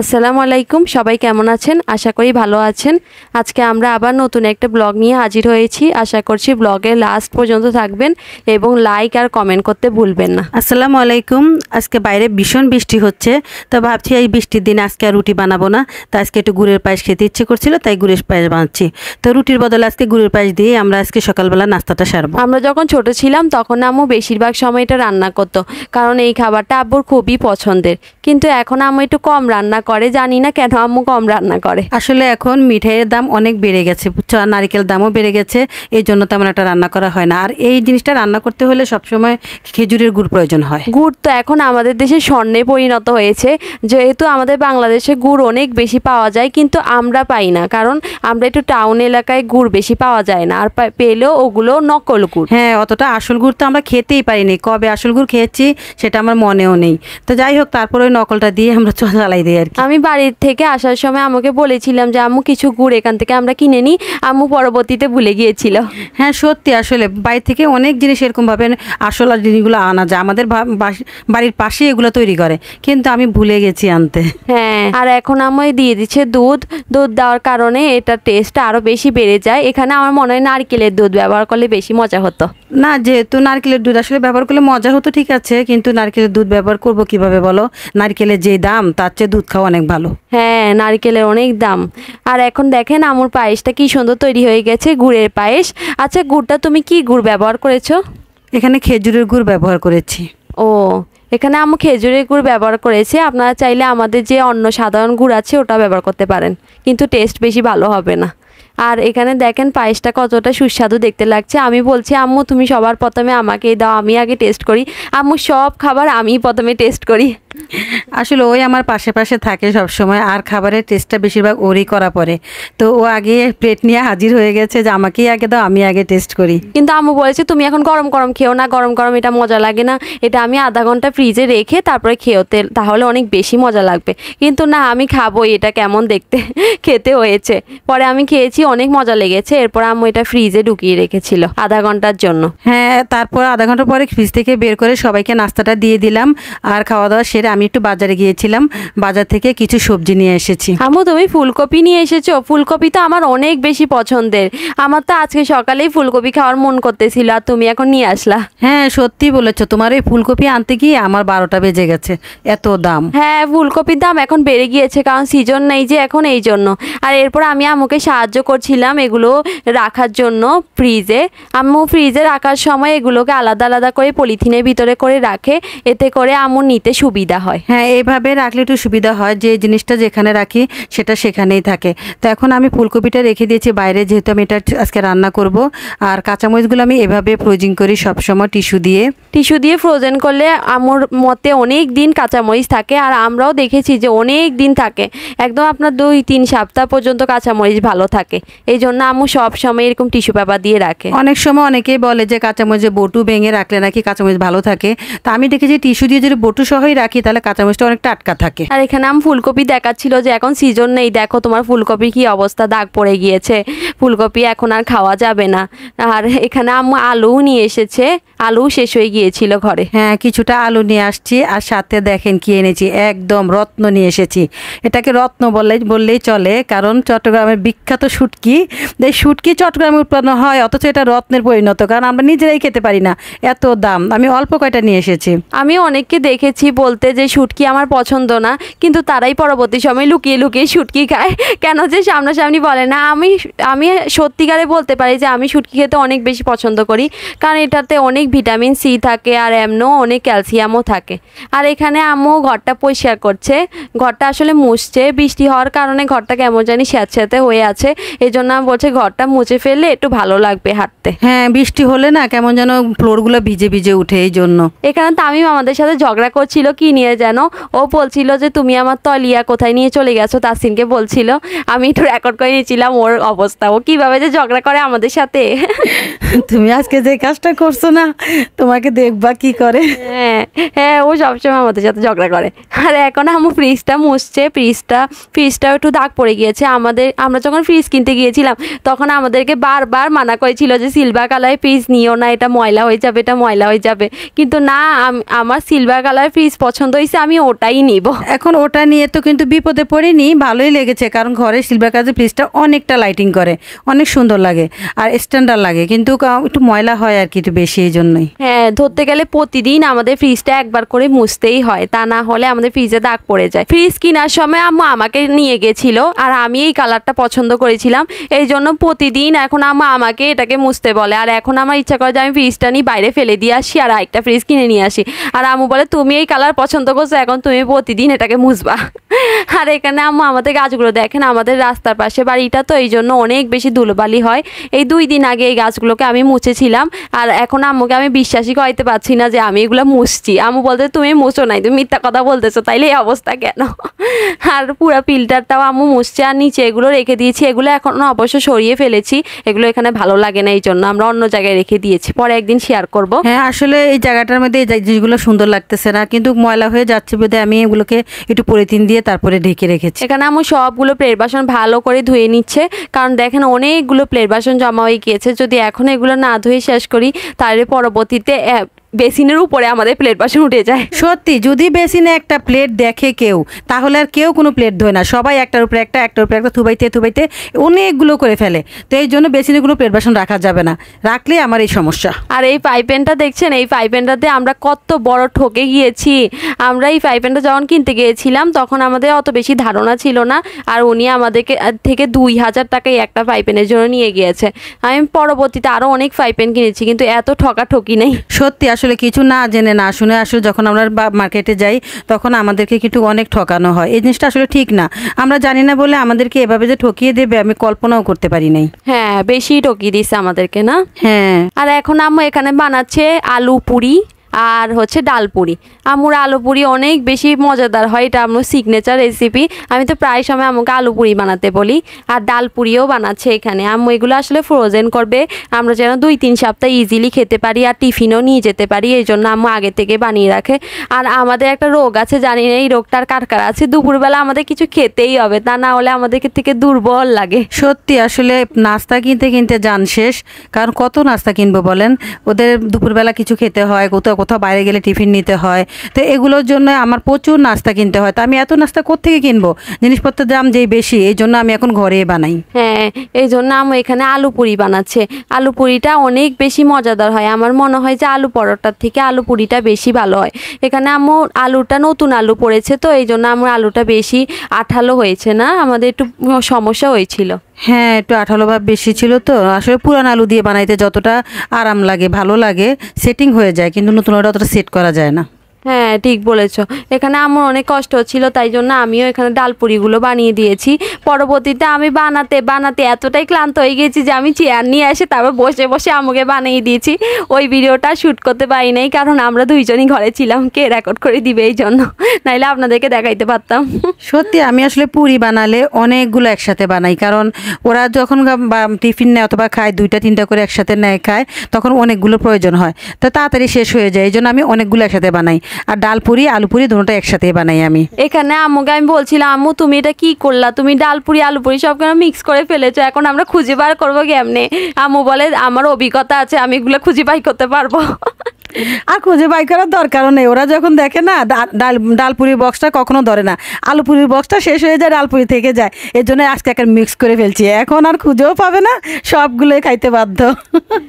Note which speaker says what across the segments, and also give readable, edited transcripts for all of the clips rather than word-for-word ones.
Speaker 1: আসসালামু আলাইকুম, সবাই কেমন আছেন? আশা করি ভালো আছেন। আজকে আমরা আবার নতুন একটা ব্লগ নিয়ে হাজির হয়েছি। আশা করছি ব্লগের লাস্ট পর্যন্ত থাকবেন এবং লাইক আর কমেন্ট করতে ভুলবেন না।
Speaker 2: আসসালামু আলাইকুম। আজকে বাইরে ভীষণ বৃষ্টি হচ্ছে, তো ভাবছি এই বৃষ্টির দিনে আজকে আর রুটি বানাবো না, তো আজকে একটু গুড়ের পায়েস খেতে ইচ্ছে করছিল, তাই গুড়ের পায়েস বানাচ্ছি। তো রুটির বদলে আজকে গুড়ের পায়েস দিয়ে আমরা আজকে সকালবেলা নাস্তাটা সারবো।
Speaker 1: আমরা যখন ছোট ছিলাম তখন আম্মু বেশিরভাগ সময় এটা রান্না করতো, কারণ এই খাবারটা আব্বুর খুবই পছন্দের। কিন্তু এখন আম্মু একটু কম রান্না করে, জানি না কেন আম্মু কম রান্না করে।
Speaker 2: আসলে এখন মিঠাইয়ের দাম অনেক বেড়ে গেছে, নারিকেল দামও বেড়ে গেছে, এই জন্য তেমন একটা রান্না করা হয় না। আর এই জিনিসটা রান্না করতে হলে সবসময় খেজুরের গুড় প্রয়োজন হয়।
Speaker 1: গুড় তো এখন আমাদের দেশে স্বর্ণে পরিণত হয়েছে, যেহেতু আমাদের বাংলাদেশে গুড় অনেক বেশি পাওয়া যায়, কিন্তু আমরা পাই না, কারণ আমরা একটু টাউন এলাকায় গুড় বেশি পাওয়া যায় না, আর পেলেও ওগুলো নকল গুড়।
Speaker 2: হ্যাঁ, অতটা আসল গুড় তো আমরা খেতেই পারিনি, কবে আসল গুড় খেয়েছি সেটা আমার মনেও নেই। তো যাই হোক, তারপরে ওই নকলটা দিয়ে আমরা চালাই দিই আর কি।
Speaker 1: আমি বাড়ির থেকে আসার সময় আমাকে বলেছিলাম যে আম্মু কিছু গুড় এখান থেকে আমরা কিনে নিই, আম্মু পরবর্তীতে ভুলে গিয়েছিল।
Speaker 2: হ্যাঁ সত্যি, আসলে বাইরে থেকে অনেক জিনিস এরকমভাবে আসল জিনিসগুলো আনা যায়, আমাদের বাড়ির পাশে এগুলো তৈরি করে, কিন্তু আমি ভুলে গেছি আনতে।
Speaker 1: হ্যাঁ, আর এখন আম্মু দিয়ে দিচ্ছে দুধ। দুধ দেওয়ার কারণে এটা টেস্টটা আরও বেশি বেড়ে যায়। এখানে আমার মনে হয় নারকেলের দুধ ব্যবহার করলে বেশি মজা হতো।
Speaker 2: না, যেহেতু নারকেলের দুধ আসলে ব্যবহার করলে মজা হতো ঠিক আছে, কিন্তু নারকেলের দুধ ব্যবহার করব কিভাবে বলো? নারকেলের যে দাম, তার চেয়ে দুধ খাওয়া অনেক ভালো।
Speaker 1: হ্যাঁ, নারকেলের অনেক দাম। আর এখন দেখেন আমুর পায়েসটা কি সুন্দর তৈরি হয়ে গেছে, গুড়ের পায়েস। আচ্ছা, গুড়টা তুমি কি গুড় ব্যবহার করেছো?
Speaker 2: এখানে খেজুরের গুড় ব্যবহার করেছি।
Speaker 1: ও, এখানে আম্মু খেজুরের গুড় ব্যবহার করেছে। আপনারা চাইলে আমাদের যে অন্য সাধারণ গুড় আছে ওটা ব্যবহার করতে পারেন, কিন্তু টেস্ট বেশি ভালো হবে না। আর এখানে দেখেন পায়েসটা কতটা সুস্বাদু দেখতে লাগছে। আমি বলছি আম্মু তুমি সবার প্রথমে আমাকেই দাও, আমি আগে টেস্ট করি। আম্মু সব খাবার আমি প্রথমে টেস্ট করি।
Speaker 2: আসলে ওই আমার পাশে পাশে থাকে সব সময়, আর খাবারের টেস্টটা বেশিরভাগ ওরই করা পড়ে, তো ও আগে প্লেট নিয়ে হাজির হয়ে গেছে যে আমাকেই আগে দাও, আমি আগে টেস্ট করি।
Speaker 1: কিন্তু আম্মু বলেছে তুমি এখন গরম গরম খেও না, গরম গরম এটা মজা লাগে না, এটা আমি আধা ঘন্টা ফ্রিজে রেখে তারপরে খেয়েতে, তাহলে অনেক বেশি মজা লাগবে। কিন্তু না, আমি খাবো, এটা কেমন দেখতে খেতে হয়েছে। পরে আমি খেয়েছি, অনেক মজা লেগেছে। এরপর আম্মু এটা ফ্রিজে ঢুকিয়ে রেখেছিল আধা ঘন্টার জন্য।
Speaker 2: হ্যাঁ, তারপর আধা ঘন্টা পরে ফ্রিজ থেকে বের করে সবাইকে নাস্তাটা দিয়ে দিলাম। আর খাওয়া দাওয়া সেরে আমি একটু বাজারে গিয়েছিলাম, বাজার থেকে কিছু সবজি নিয়ে এসেছি।
Speaker 1: আম্মু তুমি ফুলকপি নিয়ে এসেছো? ফুলকপি তো আমার অনেক বেশি পছন্দের। আমার তো আজকে সকালেই ফুলকপি খাওয়ার মন করতেছিল, আর তুমি এখন নিয়ে আসলা।
Speaker 2: হ্যাঁ সত্যি বলেছো, তোমার এই ফুলকপি আনতে গিয়ে আমার 12টা বেজে গেছে, এত দাম।
Speaker 1: হ্যাঁ, ফুলকপির দাম এখন বেড়ে গিয়েছে, কারণ সিজন নেই যে এখন, এই জন্য। আর এরপর আমি আম্মুকে সাহায্য করছিলাম এগুলো রাখার জন্য ফ্রিজে। আম্মু ফ্রিজে রাখার সময় এগুলোকে আলাদা আলাদা করে পলিথিনের ভিতরে করে রাখে, এতে করে আম্মুর নিতে সুবিধা হয়।
Speaker 2: হ্যাঁ, এইভাবে রাখলে একটু সুবিধা হয়, যে জিনিসটা যেখানে রাখি সেটা সেখানেই থাকে। তো এখন আমি ফুলকপিটা রেখে দিয়েছি বাইরে, যেহেতু আমি এটা আজকে রান্না করব। আর কাঁচামরিচগুলো আমি এভাবে ফ্রোজিং করি সবসময় টিস্যু দিয়ে।
Speaker 1: টিস্যু দিয়ে ফ্রোজেন করলে আম্মুর মতে অনেক দিন কাঁচামরিচ থাকে, আর আমরাও দেখেছি যে অনেক দিন থাকে, একদম আপনার 2-3 সপ্তাহ পর্যন্ত কাঁচামরিচ ভালো থাকে। এই জন্য আম্মু সব সময় এরকম টিস্যু পেপার দিয়ে রাখে।
Speaker 2: অনেক সময় অনেকেই বলে যে কাঁচামরিচের বটু ভেঙে রাখলে নাকি কাঁচামরিচ ভালো থাকে, তা আমি দেখেছি টিস্যু দিয়ে যদি বটু সহই রাখি তাহলে কাঁচামরিচটা অনেক টাটকা থাকে।
Speaker 1: আর এখানে আমি ফুলকপি দেখাচ্ছিল যে এখন সিজন নেই, দেখো তোমার ফুলকপির কি অবস্থা, দাগ পড়ে গিয়েছে। ফুলকপি এখন আর খাওয়া যাবে না। আর এখানে আম্মু আলুও নিয়ে এসেছে, আলু শেষ হয়ে গিয়েছিল ঘরে।
Speaker 2: হ্যাঁ, কিছুটা আলু নিয়ে আসছি, আর সাথে দেখেন কি এনেছি, একদম রত্ন নিয়ে এসেছি। এটাকে রত্ন বললেই চলে, কারণ চট্টগ্রামের বিখ্যাত শুটকি, এই শুটকি চট্টগ্রামে উৎপন্ন হয়, অথচ এটা রত্নের পরিণত, কারণ আমরা নিজেরাই খেতে পারি না, এত দাম। আমি অল্প কয়টা নিয়ে এসেছি।
Speaker 1: আমি অনেককে দেখেছি বলতে যে শুটকি আমার পছন্দ না, কিন্তু তারাই পরবর্তী সময় লুকিয়ে লুকিয়ে শুটকি খায়, কেন যে সামনাসামনি বলে না। আমি সত্যিকারে বলতে পারি যে আমি শুটকি খেতে অনেক বেশি পছন্দ করি, কারণ এটাতে অনেক ভিটামিন সি থাকে, আর এমনও অনেক ক্যালসিয়ামও থাকে। আর এখানে আম্মু ঘরটা পরিষ্কার করছে, ঘরটা আসলে মুছছে, বৃষ্টি হওয়ার কারণে ঘরটা কেমন জানি স্যাঁতস্যাঁতে হয়ে আছে, এই জন্য আমি বলছি ঘরটা মুছে ফেললে একটু ভালো লাগবে হাঁটতে।
Speaker 2: হ্যাঁ, বৃষ্টি হলে না কেমন যেন ফ্লোরগুলো ভিজে ভিজে উঠে, এই জন্য।
Speaker 1: এখানে তামিম আমাদের সাথে ঝগড়া করছিল কি নিয়ে যেন, ও বলছিল যে তুমি আমার তলিয়া কোথায় নিয়ে চলে গেছো, তাসিনকে বলছিল। আমি একটু রেকর্ড করে নিয়েছিলাম ওর অবস্থা, ও কিভাবে যে ঝগড়া করে আমাদের সাথে।
Speaker 2: তুমি আজকে যে কাজটা করছো না, তোমাকে দেখবা কি করে।
Speaker 1: হ্যাঁ হ্যাঁ, ও সবসময় আমাদের সাথে ঝগড়া করে। আর এখন আমার ফ্রিজটা মুছছে, ফ্রিজটাও একটু দাগ পড়ে গিয়েছে। আমরা যখন ফ্রিজ কিনতে কিনতে গিয়েছিলাম তখন আমাদেরকে বারবার মানা করেছিল যে সিলভার কালারের ফ্রিজ নিও না, এটা ময়লা হয়ে যাবে, এটা ময়লা হয়ে যাবে, কিন্তু না, আমার সিলভার কালার ফ্রিজ পছন্দ হয়েছে, আমি ওটাই নিব।
Speaker 2: এখন ওটা নিয়ে তো কিন্তু বিপদে পড়িনি, ভালোই লেগেছে, কারণ ঘরে সিলভার কালারের ফ্রিজটা অনেকটা লাইটিং করে, অনেক সুন্দর লাগে আর স্ট্যান্ডার্ড লাগে, কিন্তু একটু ময়লা হয় আর কি একটু বেশি, এই জন্যই।
Speaker 1: হ্যাঁ, ধরতে গেলে প্রতিদিন আমাদের ফ্রিজটা একবার করে মুছতেই হয়, তা না হলে আমাদের ফ্রিজে দাগ পড়ে যায়। ফ্রিজ কেনার সময় আম্মু আমাকে নিয়ে গেছিল আর আমি এই কালারটা পছন্দ করেছিলাম, এই জন্য প্রতিদিন এখন আম্মু আমাকে এটাকে মুছতে বলে। আর এখন আমার ইচ্ছা করে যে আমি ফ্রিজটা নিয়ে বাইরে ফেলে দিয়ে আসি আর আরেকটা ফ্রিজ কিনে নিয়ে আসি, আর আম্মু বলে তুমি এই কালার পছন্দ করছো, এখন তুমি প্রতিদিন এটাকে মুছবা। আর এখানে আম্মু আমাদের গাছগুলো দেখেন, আমাদের রাস্তার পাশে বাড়িটা তো এই জন্য অনেক বেশি ধুলোবালি হয়। এই 2 দিন আগে এই গাছগুলোকে আমি মুছেছিলাম, আর এখন আম্মুকে আমি বিশ্বাসই করাইতে পারছি না যে আমি এগুলো মুছছি। আম্মু বলতে তুমি মুছো নাই, তুমি মিথ্যা কথা বলতেছো, তাইলে এই অবস্থা কেন? আর পুরো ফিল্টারটাও আম্মু মুছছে, আর নিচে এগুলো রেখে দিয়েছি, এগুলো এখনও অবশ্য সরিয়ে ফেলেছি, এগুলো এখানে ভালো লাগে না, এই জন্য আমরা অন্য জায়গায় রেখে দিয়েছি, পরে একদিন শেয়ার করব।
Speaker 2: হ্যাঁ, আসলে এই জায়গাটার মধ্যে এই জিনিসগুলো সুন্দর লাগতেছে না, কিন্তু ময়লা হয়ে যাচ্ছে বলে আমি এগুলোকে একটু পলিথিন দিয়ে তারপরে ঢেকে রেখেছি।
Speaker 1: এখানে আম্মু সবগুলো প্লেট বাসন ভালো করে ধুয়ে নিচ্ছে, কারণ দেখেন অনেকগুলো প্লেট বাসন জমা হয়ে গিয়েছে, যদি এখন এগুলো না ধুয়ে শেষ করি তাহলে পরবর্তীতে বেসিনের উপরে আমাদের প্লেট বাসন উঠে যায়।
Speaker 2: সত্যি, যদি বেসিনে একটা প্লেট দেখে কেউ, তাহলে আর কেউ কোনো প্লেট ধোয় না, সবাই একটার উপরে একটা থুবাইতে থুবাইতে অনেকগুলো করে ফেলে। তো এই জন্য বেসিনে কোনো প্লেট বাসন রাখা যাবে না, রাখলে আমার এই সমস্যা।
Speaker 1: আর এই পাইপেনটা দেখছেন, এই পাইপেনটাতে আমরা কত বড় ঠকে গিয়েছি। আমরা এই পাইপেনটা যখন কিনতে গিয়েছিলাম তখন আমাদের অত বেশি ধারণা ছিল না, আর উনি আমাদেরকে থেকে 2000 টাকায় একটা পাইপেনের জন্য নিয়ে গিয়েছে। আমি পরবর্তীতে আরও অনেক পাইপেন কিনেছি, কিন্তু এত ঠকাঠকি নেই।
Speaker 2: সত্যি, আসলে কিছু না জেনে না শুনে আসলে যখন আমরা মার্কেটে যাই তখন আমাদেরকে কিন্তু অনেক ঠকানো হয়, এই জিনিসটা আসলে ঠিক না। আমরা জানি না বলে আমাদেরকে এভাবে যে ঠকিয়ে দেবে আমি কল্পনাও করতে পারি নাই।
Speaker 1: হ্যাঁ, বেশি ঠকিয়ে দিচ্ছে আমাদেরকে না।
Speaker 2: হ্যাঁ,
Speaker 1: আর এখন আম্মু এখানে বানাচ্ছে আলু পুরি আর হচ্ছে ডাল পুরি। আম্মুর আলু পুরি অনেক বেশি মজাদার হয়, এটা আম্মুর সিগনেচার রেসিপি। আমি তো প্রায় সময় আম্মুকে আলু পুরি বানাতে বলি, আর ডাল পুরিও বানাচ্ছে এখানে। আম্মু এগুলো আসলে ফ্রোজেন করবে, আমরা যেন 2-3 সপ্তাহ ইজিলি খেতে পারি আর টিফিনও নিয়ে যেতে পারি, এই জন্য আম্মু আগে থেকে বানিয়ে রাখে। আর আমাদের একটা রোগ আছে, জানি না এই রোগটার কার কার আছে, দুপুরবেলা আমাদের কিছু খেতেই হবে, তা না হলে আমাদের থেকে দুর্বল লাগে।
Speaker 2: সত্যি, আসলে নাস্তা কিনতে কিনতে জান শেষ, কারণ কত নাস্তা কিনবো বলেন, ওদের দুপুরবেলা কিছু খেতে হয়, কোথাও কোথাও বাইরে গেলে টিফিন নিতে হয়, তো এগুলোর জন্য আমার প্রচুর নাস্তা কিনতে হয়। তো আমি এত নাস্তা কোত্থেকে কিনবো, জিনিসপত্রের দাম যেই বেশি, এই জন্য আমি এখন ঘরে বানাই।
Speaker 1: হ্যাঁ, এই জন্য আম্মু এখানে আলু পুরি বানাচ্ছে। আলু পুরিটা অনেক বেশি মজাদার হয়, আমার মনে হয় যে আলু পরোটার থেকে আলু পুরিটা বেশি ভালো হয়। এখানে আম্মু আলুটা নতুন আলু পড়েছে, তো এই জন্য আমার আলুটা বেশি আঠালো হয়েছে না, আমাদের একটু সমস্যা হয়েছিল।
Speaker 2: হ্যাঁ, একটু আঠালো ভাব বেশি ছিল, তো আসলে পুরান আলু দিয়ে বানাইতে যতটা আরাম লাগে, ভালো লাগে, সেটিং হয়ে যায়, কিন্তু নতুন আলুটা অতটা সেট করা যায় না।
Speaker 1: হ্যাঁ, ঠিক বলেছো। এখানে আমার অনেক কষ্ট হচ্ছিল, তাই জন্য আমিও এখানে ডাল পুরিগুলো বানিয়ে দিয়েছি। পরবর্তীতে আমি বানাতে বানাতে এতটাই ক্লান্ত হয়ে গেছি যে আমি চেয়ার নিয়ে এসে তারপর বসে বসে আমাকে বানিয়ে দিয়েছি। ওই ভিডিওটা শ্যুট করতে পারি নাই, কারণ আমরা দুইজনই ঘরে ছিলাম, কে রেকর্ড করে দিবে এই জন্য, নাইলে আপনাদেরকে দেখাইতে পারতাম।
Speaker 2: সত্যি, আমি আসলে পুরি বানালে অনেকগুলো একসাথে বানাই, কারণ ওরা যখন টিফিন নেয় অথবা খায় 2-3টা করে একসাথে নেয় খায়, তখন অনেকগুলো প্রয়োজন হয়, তো তাড়াতাড়ি শেষ হয়ে যায়, এই জন্য আমি অনেকগুলো একসাথে বানাই। আর ডাল পুরি আলু পুরি দুটোটা একসাথে বানাই আমি।
Speaker 1: এখানে আম্মুকে আমি বলছিলাম, আম্মু তুমি এটা কি করলা, তুমি ডাল পুরি আলু পুরি সব কেন মিক্স করে ফেলেছো, এখন আমরা খুঁজে বার করবো কেমনে? আম্মু বলে আমার অভিজ্ঞতা আছে, আমি এগুলো খুঁজে বাই করতে পারবো।
Speaker 2: আর খুঁজে বাই করার দরকারও নেই, ওরা যখন দেখে না ডালপুরির বক্সটা কখনো ধরে না, আলু পুরির বক্সটা শেষ হয়ে যায়, ডালপুরি থেকে যায়, এর জন্য আজকে একটা মিক্স করে ফেলছি, এখন আর খুঁজেও পাবে না, সবগুলোই খাইতে বাধ্য।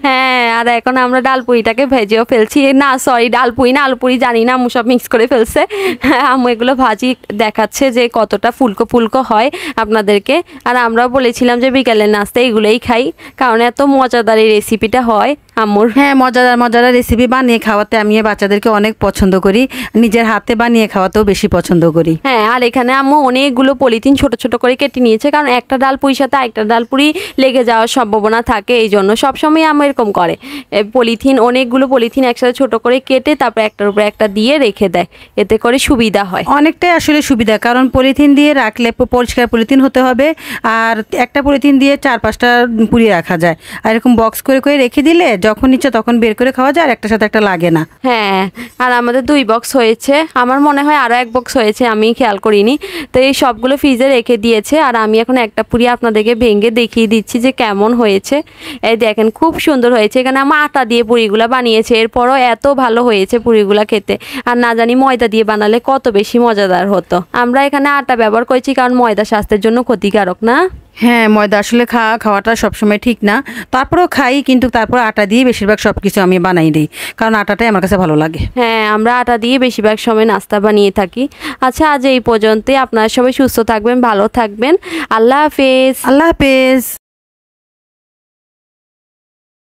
Speaker 1: হ্যাঁ, আর এখন আমরা ডাল পুরিটাকে ভেজেও ফেলছি, না সরি ডাল পুরি না আলু পুরি জানি না, আম্মু সব মিক্স করে ফেলছে। হ্যাঁ, আম্মু এগুলো ভাজি দেখাচ্ছে যে কতটা ফুলকো ফুলকো হয় আপনাদেরকে। আর আমরাও বলেছিলাম যে বিকেলের নাস্তা এগুলোই খাই, কারণ এত মজাদার এই রেসিপিটা হয় আম্মুর।
Speaker 2: হ্যাঁ, মজাদার মজাদার রেসিপি বানিয়ে খাওয়াতে আমি বাচ্চাদেরকে অনেক পছন্দ করি, নিজের হাতে বানিয়ে খাওয়াতেও বেশি পছন্দ করি।
Speaker 1: হ্যাঁ, আর এখানে আম্মু অনেকগুলো পলিথিন ছোট ছোট করে কেটে নিয়েছে, কারণ একটা ডাল পুরির সাথে একটা ডাল পুরি লেগে যাওয়ার সম্ভাবনা থাকে, এই জন্য সবসময় আম্মু এরকম করে, অনেকগুলো পলিথিন একসাথে ছোট করে কেটে তারপর একটার উপরে একটা দিয়ে রেখে দেয়, এতে করে সুবিধা হয়।
Speaker 2: অনেকটাই আসলে সুবিধা, কারণ পলিথিন দিয়ে রাখলে পরিষ্কার পলিথিন হতে হবে, আর একটা পলিথিন দিয়ে 4-5টা পুরি রাখা যায়, আর এরকম বক্স করে করে রেখে দিলে যখন ইচ্ছে তখন বের করে খাওয়া যায়, আর একটার সাথে একটা লাগে না।
Speaker 1: হ্যাঁ, আর আমাদের 2 বক্স হয়েছে, আমার মনে হয় আরও 1 বক্স হয়েছে, আমি খেয়াল করিনি। তো এই সবগুলো ফ্রিজে রেখে দিয়েছে, আর আমি এখন একটা পুরি আপনাদেরকে ভেঙে দেখিয়ে দিচ্ছি যে কেমন হয়েছে। এই দেখেন খুব সুন্দর হয়েছে, এখানে আমার আটা দিয়ে পুরিগুলো বানিয়েছে, এরপরও এত ভালো হয়েছে পুরিগুলো খেতে। আর না জানি ময়দা দিয়ে বানালে কত বেশি মজাদার হতো। আমরা এখানে আটা ব্যবহার করেছি কারণ ময়দা স্বাস্থ্যের জন্য ক্ষতিকারক না।
Speaker 2: হ্যাঁ, ময়দা আসলে খাওয়াটা সবসময় ঠিক না, তারপরেও খাই, কিন্তু তারপর আটা দিয়ে বেশিরভাগ সব কিছু আমি বানাই দিই, কারণ আটাটাই আমার কাছে ভালো লাগে।
Speaker 1: হ্যাঁ, আমরা আটা দিয়ে বেশিরভাগ সময় নাস্তা বানিয়ে থাকি। আচ্ছা, আজ এই পর্যন্তই। আপনারা সবাই সুস্থ থাকবেন, ভালো থাকবেন। আল্লাহ হাফেজ।
Speaker 2: আল্লাহ হাফেজ।